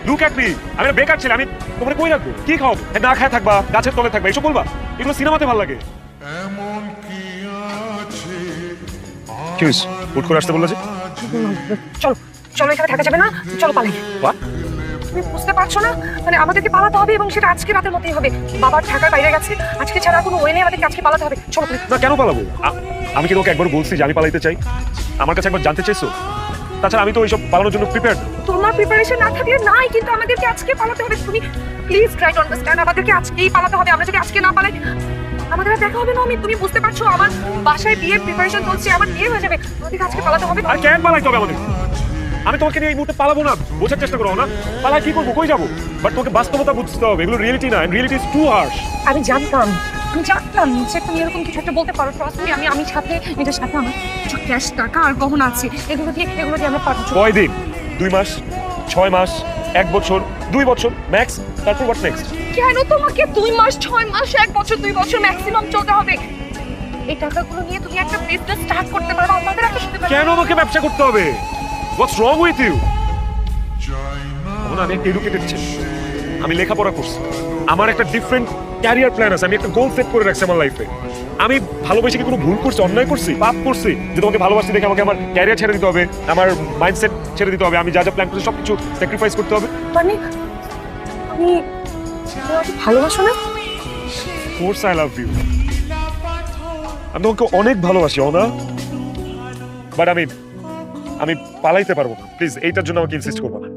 Look at me, আমি একটা বেকার ছেলে, আমি তোমার কই রাখবো? কি খাও? না খায় থাকবা, গাছের তলে থাকবা, এসব বলবা? এগুলো সিনেমাতে ভালো লাগে। কি হয়েছে? হুট করে আসতে বললো যে? চলো চলো, এখানে থাকা যাবে না, চলো পালাই। What? তুমি বুঝতে পারছো না, মানে আমাদেরকে পালাতে হবে এবং সেটা আজকে রাতের মধ্যেই হবে। বাবার ঢাকার বাইরে গেছে, আজকে ছাড়া কোনো ওয়ে নেই, আমাদেরকে আজকে পালাতে হবে। চলো please। না কেন পালাবো? আমি কি তোমাকে একবার বলছি যে আমি পালাইতে চাই? আমার কাছে একবার জানতে চাইছো? তাছাড়া আমি তো এইসব পালানোর জন্য প্রিপেয়ার্ড। তোমার প্রিপারেশন না থাকলে নাই, কিন্তু আমাদেরকে আজকে পালাতে হবে। তুমি প্লিজ ট্রাই টু আন্ডারস্ট্যান্ড, আমাদেরকে আজকেই পালাতে হবে। আমরা যদি আজকে না পালাই আমাদের আর দেখা হবে না। আমি, তুমি বুঝতে পারছো, আমার বাসায় বিয়ের প্রিপারেশন চলছে, আমার বিয়ে হয়ে যাবে, আমাদেরকে আজকে পালাতে হবে। আর কেন পালাইতে হবে আমাদের? আমি তোমাকে নিয়ে এই মুহূর্তে পালাবো না, বোঝার চেষ্টা করো না। পালাই কি করবো, কই যাবো? বাট তোমাকে বাস্তবতা বুঝতে হবে, এগুলো রিয়েলিটি না, রিয়েলিটি ইজ টু হার্শ। আমি জানতাম যে তুমি এরকম কিছু একটা বলতে পারো। ট্রাস্ট মি, আমি সাথে এটার সাথে আমার কিছু ক্যাশ টাকা আর গহনা আছে, এগুলো দিয়ে আমরা পারবো। কয় দিন? 2 মাস, 6 মাস, 1 বছর, 2 বছর ম্যাক্স, তারপর হোয়াট নেক্সট? কেন তোমাকে 2 মাস, 6 মাস, 1 বছর, 2 বছর ম্যাক্সিমাম চলতে হবে? এই টাকাগুলো নিয়ে তুমি একটা বিজনেস স্টার্ট করতে পারো, আমাদের একটা শুনতে পারো। কেন আমাকে ব্যবসা করতে হবে? হোয়াটস রং উইথ ইউ? আমি একটা এডুকেটেড ছেলে, আমি লেখাপড়া করছি, আমার একটা ডিফারেন্ট ক্যারিয়ার প্ল্যান আছে, আমি একটা গোল সেট করে রাখছি আমার লাইফে। আমি ভালোবেসে কি কোনো ভুল করছি, অন্যায় করছি, পাপ করছি যে তোমাকে ভালোবাসি দেখে আমাকে আমার ক্যারিয়ার ছেড়ে দিতে হবে, আমার মাইন্ডসেট ছেড়ে দিতে হবে, আমি যা যা প্ল্যান করছি সবকিছু স্যাক্রিফাইস করতে হবে? মানে আমি তোমাকে ভালোবাসো না? কোর্স আই লাভ ইউ, আমি তোমাকে অনেক ভালোবাসি অনা, বাট আমি পালাইতে পারবো না। প্লিজ এইটার জন্য আমাকে ইনসিস্ট করবো না।